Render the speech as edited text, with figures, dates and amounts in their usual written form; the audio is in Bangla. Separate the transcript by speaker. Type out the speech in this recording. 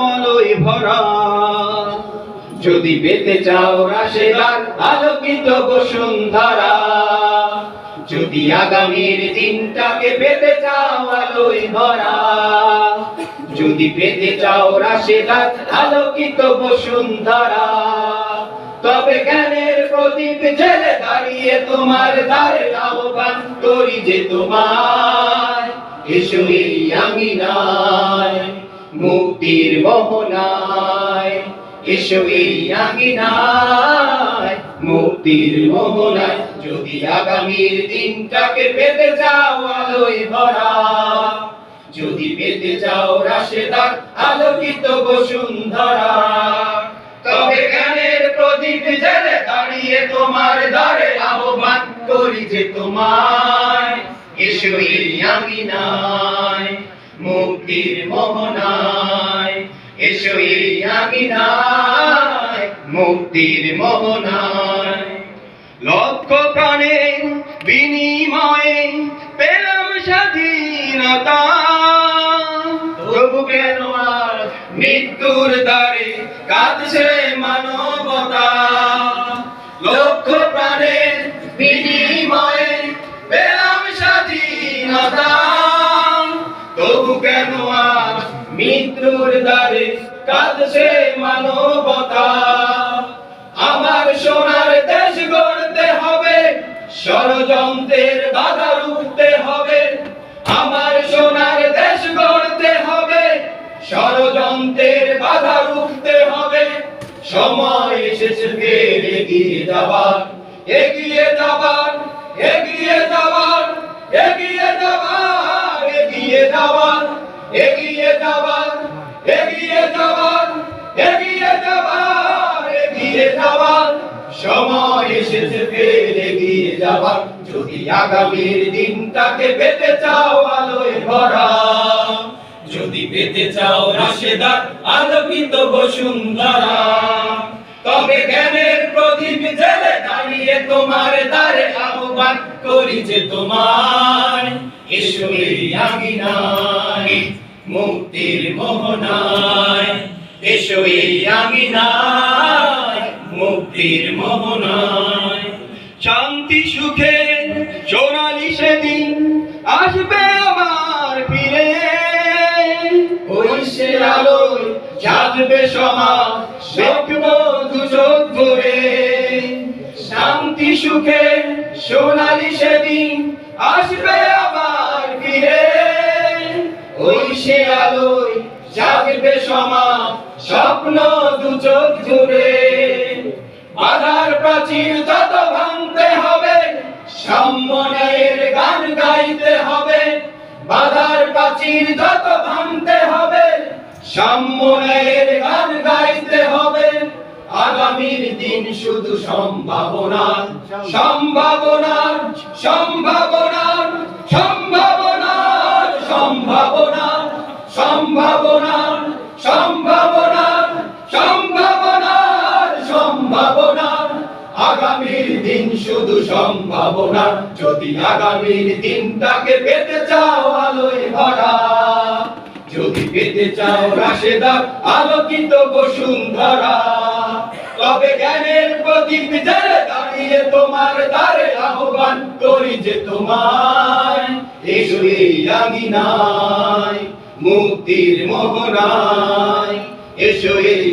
Speaker 1: আলোয় ভরা। যদি পেতে চাও রাশেদার আলোকিত বসুন্ধরা, যদি আগামীর দিনটাকে পেতে চাও আলোয় ভরা, যদি পেতে চাও রাশেদার আলোকিত বসুন্ধরা, তবে জ্ঞানের প্রদীপ জেলে দাঁড়িয়ে তোমার দ্বারে আহ্বান করি যে তোমায়, এসো এই আঙিনায় মুক্তির মোহনায়, এসো এই আঙিনায় মুক্তির মোহনায়। যদি আগামীর দিনটাকে পেতে চাও আলোয় ভরা, যদি পেতে চাও রাশেদার আলোকিত বসুন্ধরা, তবে জ্ঞানের প্রদীপ জেলে দাঁড়িয়ে তোমার দ্বারে আহ্বান করি যে তোমায়, এসো এই আঙিনায় মুক্তির মোহনায়, এসো এই আঙিনায় মুক্তির মোহনায়। লক্ষ প্রাণের বিনিময়ে পেলাম স্বাধীনতা, তবু কেন আর মৃত্যুর দ্বারে কাঁদছে মানবতা। লক্ষ প্রাণের বিনিময়ে পেলাম স্বাধীনতা, তবু কেন আর মৃত্যুর দ্বারে কাঁদছে মানবতা। আমার সোনার দেশ গড়তে হবে, ষড়যন্ত্রের বাধা রুখতে হবে। আমার সোনার দেশ গড়তে হবে, ষড়যন্ত্রের বাধা রুখতে হবে। সময় এসেছে ফের এগিয়ে যাবার, এগিয়ে যাবার, এগিয়ে যাবার, এগিয়ে যাবার, এগিয়ে যাবার, এগিয়ে যাবার, এগিয়ে যাবার, এগিয়ে যাবার, এগিয়ে যাবার। সময় এসেছে ফের এগিয়ে যাবার। যদি আগামীর দিনটাকে পেতে চাও আলোয় ভরা, যদি পেতে চাও রাশেদার আলোকিত বসুন্ধরা, তবে জ্ঞানের প্রদীপ জেলে দাঁড়িয়ে তোমার দ্বারে আহ্বান করি যে তোমায়, এসো এই আঙিনায় মুক্তির মোহনায়, এসো এই আঙিনায় মুক্তির মোহনায়। শান্তি সুখে সোনালি সেদিন আসবে আবার ফিরে, ওই সে আলোয় জাগবে সমাজ, দেখব দুচোখ ভরে। শান্তি সুখে সোনালি সেদিন আসবে আবার ফিরে, ওই সে আলোয় জাগবে সমাজ, স্বপ্ন দুচোখ জুড়ে। বাধার প্রাচীর যত ভাঙতে হবে, সম্মানের গান গাইতে হবে। বাধার প্রাচীর যত ভাঙতে হবে, সম্মানের গান গাইতে হবে। আগামীর দিন শুধু সম্ভাবনার, সম্ভাবনার, সম্ভাবনার, সম্ভাবনার, সম্ভাবনার, সম্ভাবনার, সম্ভাবনার, সম্ভাবনার, সম্ভাবনার। আগামীর দিন শুধু সম্ভাবনার। যদি আগামীর দিনটাকে পেতে চাও আলোয় ভরা, যদি পেতে চাও রাশেদার আলোকিত বসুন্ধরা, তবে জ্ঞানের প্রদীপ জেলে দাঁড়িয়ে তোমার দ্বারে আহ্বান করি যে তোমায়, এসো এই আঙিনায় মুক্তির মোহনায়, এসো এই